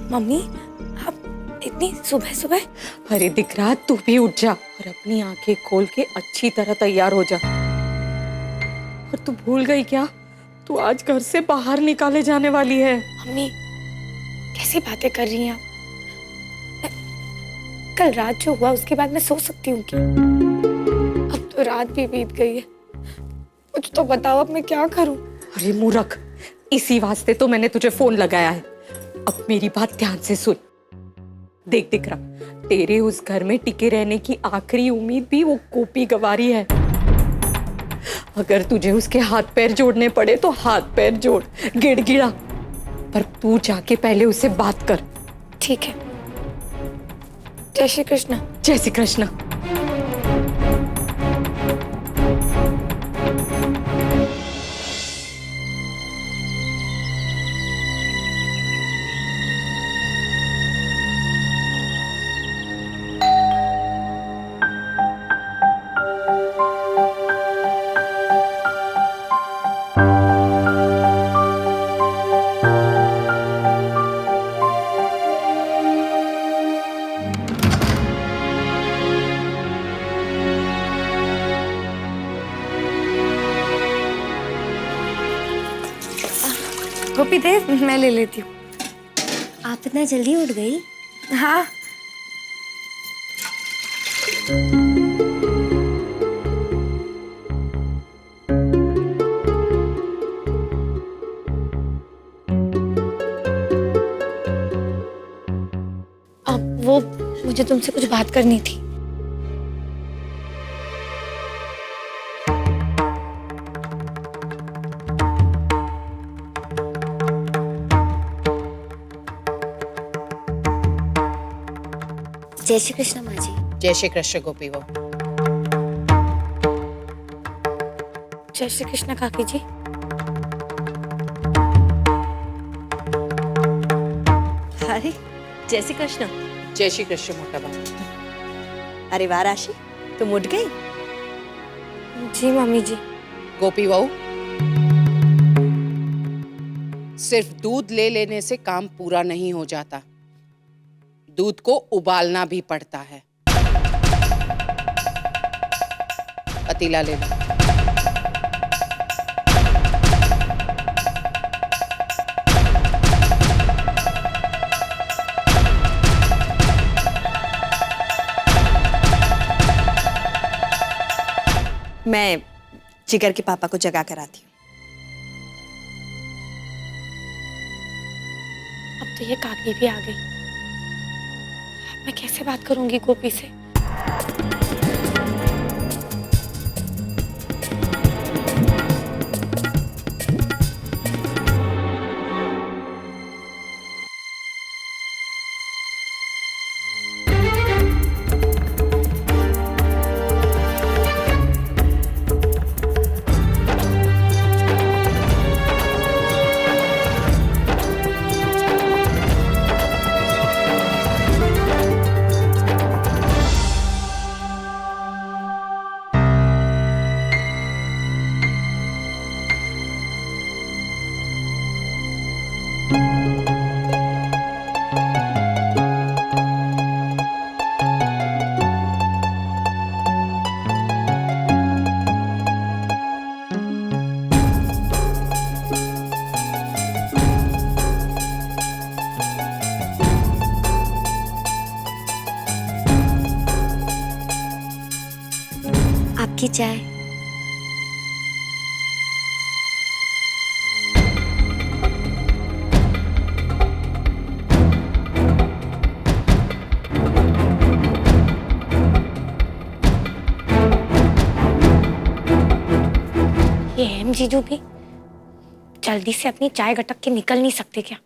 Mummy, आप इतनी सुबह सुबह? अरे दिख रहा, तू भी उठ जा और अपनी आंखें खोल के अच्छी तरह तैयार हो जा। और तू भूल गई क्या, तू आज घर से बाहर निकाले जाने वाली है। मम्मी, कैसी बातें कर रही हैं आप? कल रात जो हुआ उसके बाद मैं सो सकती हूँ क्या? अब तो रात भी बीत गई है, कुछ तो बताओ, अब मैं क्या करूँ? अरे मूर्ख, इसी वास्ते तो मैंने तुझे फोन लगाया है। अब मेरी बात ध्यान से सुन। देख दिख रहा, तेरे उस घर में टिके रहने की आखिरी उम्मीद भी वो गोपी गवारी है। अगर तुझे उसके हाथ पैर जोड़ने पड़े तो हाथ पैर जोड़, गिड़गिड़ा, पर तू जाके पहले उससे बात कर। ठीक है। जय श्री कृष्ण। जय श्री कृष्ण। गोपी दे, मैं ले लेती हूँ। आप इतना जल्दी उठ गई? हाँ। अब वो मुझे तुमसे कुछ बात करनी थी। जय श्री कृष्ण माँ जी। जय श्री कृष्ण गोपी वो। जय श्री कृष्ण काकी जी। अरे जय श्री कृष्ण। जय श्री कृष्ण मोटा बाबू। अरे वाह राशि, तुम उठ गई? जी मम्मी जी। गोपी बहू, सिर्फ दूध ले लेने से काम पूरा नहीं हो जाता, दूध को उबालना भी पड़ता है। पतीला ले लो। मैं जिगर के पापा को जगा कर आती हूँ। अब तो ये काकी भी आ गई, मैं कैसे बात करूंगी गोपी से? आपकी चाय। ये हेम जीजू भी जल्दी से अपनी चाय गटक के निकल नहीं सकते क्या?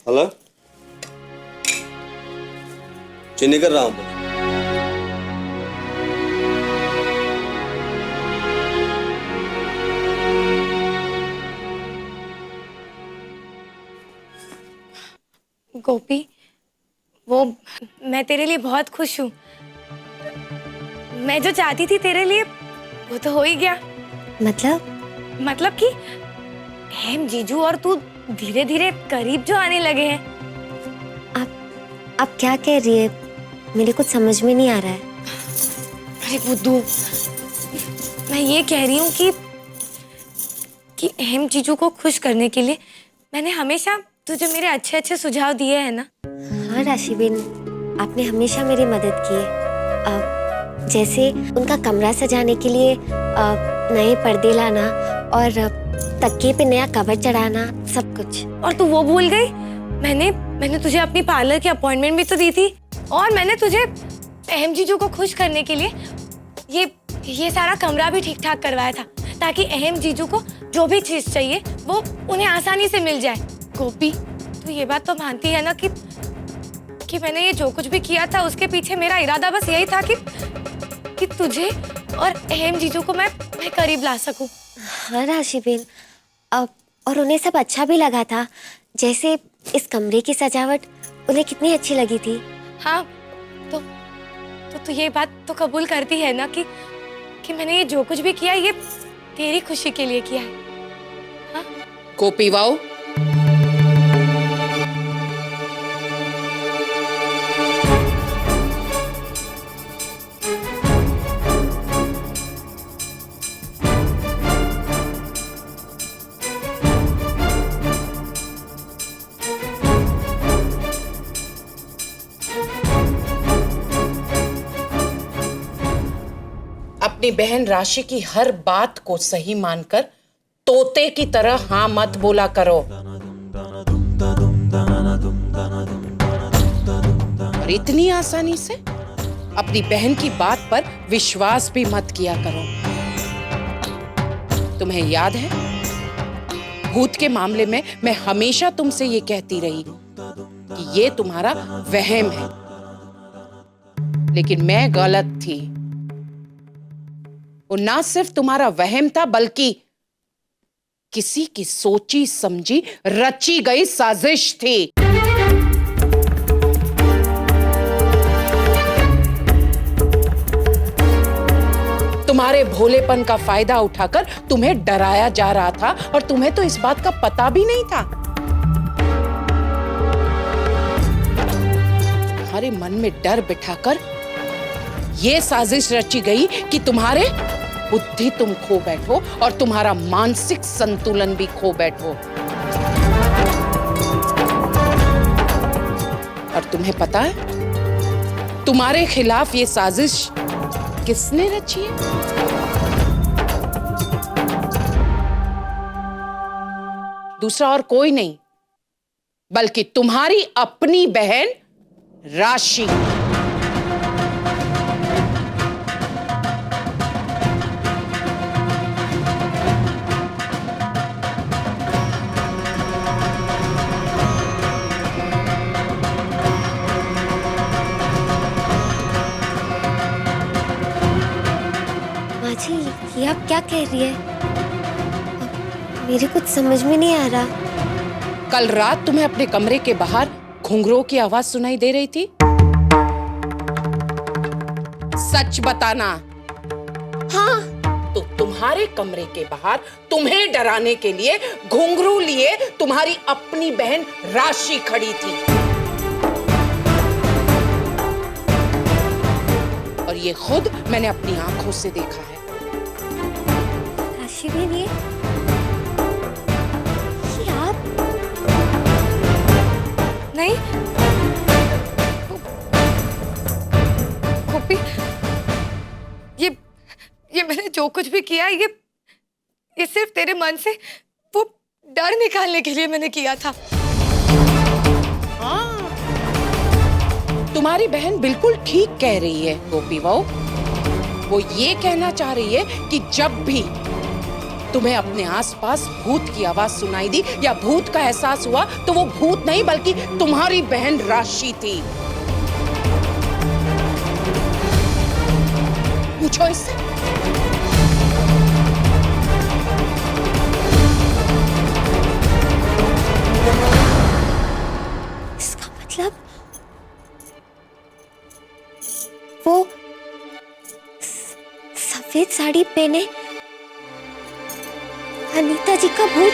हेलो, चीनी कर रहा हूँ। गोपी, वो मैं तेरे लिए बहुत खुश हूँ। मैं जो चाहती थी तेरे लिए वो तो हो ही गया। मतलब? मतलब कि हेम जीजू और तू धीरे धीरे करीब जो आने लगे हैं। आप क्या कह रही है? मेरे कुछ समझ में नहीं आ रहा है। अरे बुद्धू, मैं ये कह रही हूँ कि हेम जीजू को खुश करने के लिए मैंने हमेशा तुझे मेरे अच्छे अच्छे सुझाव दिए हैं ना। हाँ राशिबिन, आपने हमेशा मेरी मदद की है। जैसे उनका कमरा सजाने के लिए नए पर्दे लाना और तकिए पे नया कवर चढ़ाना, सब कुछ। और तू वो भूल गई, मैंने तुझे अपनी पार्लर की अपॉइंटमेंट भी तो दी थी। और मैंने तुझे अहम जीजू को खुश करने के लिए ये सारा कमरा भी ठीक ठाक करवाया था, ताकि अहम जीजू को जो भी चीज चाहिए वो उन्हें आसानी से मिल जाए। गोपी, तू ये बात तो मानती है ना कि मैंने ये जो कुछ भी किया था उसके पीछे मेरा इरादा बस यही था कि तुझे और अहम जीजू को मैं करीब ला सकूं। हाँ राशिबिन, और उन्हें सब अच्छा भी लगा था। जैसे इस कमरे की सजावट उन्हें कितनी अच्छी लगी थी। हाँ, तो ये बात तो कबूल करती है ना कि मैंने ये जो कुछ भी किया ये तेरी खुशी के लिए किया है। हाँ? गोपी वाओ, अपनी बहन राशि की हर बात को सही मानकर तोते की तरह हाँ मत बोला करो। और इतनी आसानी से अपनी बहन की बात पर विश्वास भी मत किया करो। तुम्हें याद है, भूत के मामले में मैं हमेशा तुमसे ये कहती रही कि ये तुम्हारा वहम है, लेकिन मैं गलत थी। वो ना सिर्फ तुम्हारा वहम था, बल्कि किसी की सोची समझी रची गई साजिश थी। तुम्हारे भोलेपन का फायदा उठाकर तुम्हें डराया जा रहा था, और तुम्हें तो इस बात का पता भी नहीं था। तुम्हारे मन में डर बिठाकर ये साजिश रची गई कि तुम्हारे बुद्धि तुम खो बैठो और तुम्हारा मानसिक संतुलन भी खो बैठो। और तुम्हें पता है तुम्हारे खिलाफ ये साजिश किसने रची है? दूसरा और कोई नहीं, बल्कि तुम्हारी अपनी बहन राशि। माजी, ये आप क्या कह रही है? मेरे कुछ समझ में नहीं आ रहा। कल रात तुम्हें अपने कमरे के बाहर घुंघरूओं की आवाज सुनाई दे रही थी? सच बताना। हाँ। तो तुम्हारे कमरे के बाहर तुम्हें डराने के लिए घुंघरू लिए तुम्हारी अपनी बहन राशि खड़ी थी। और ये खुद मैंने अपनी आंखों से देखा है। राशिबिन, ये आप? नहीं गोपी, ये मैंने जो कुछ भी किया ये सिर्फ तेरे मन से वो डर निकालने के लिए मैंने किया था। हाँ, तुम्हारी बहन बिल्कुल ठीक कह रही है गोपी बहू। वो ये कहना चाह रही है कि जब भी तुम्हें अपने आसपास भूत की आवाज सुनाई दी या भूत का एहसास हुआ, तो वो भूत नहीं बल्कि तुम्हारी बहन राशि थी। पूछो इससे। इसका मतलब वो सफेद साड़ी पहने अनीता जी का भूत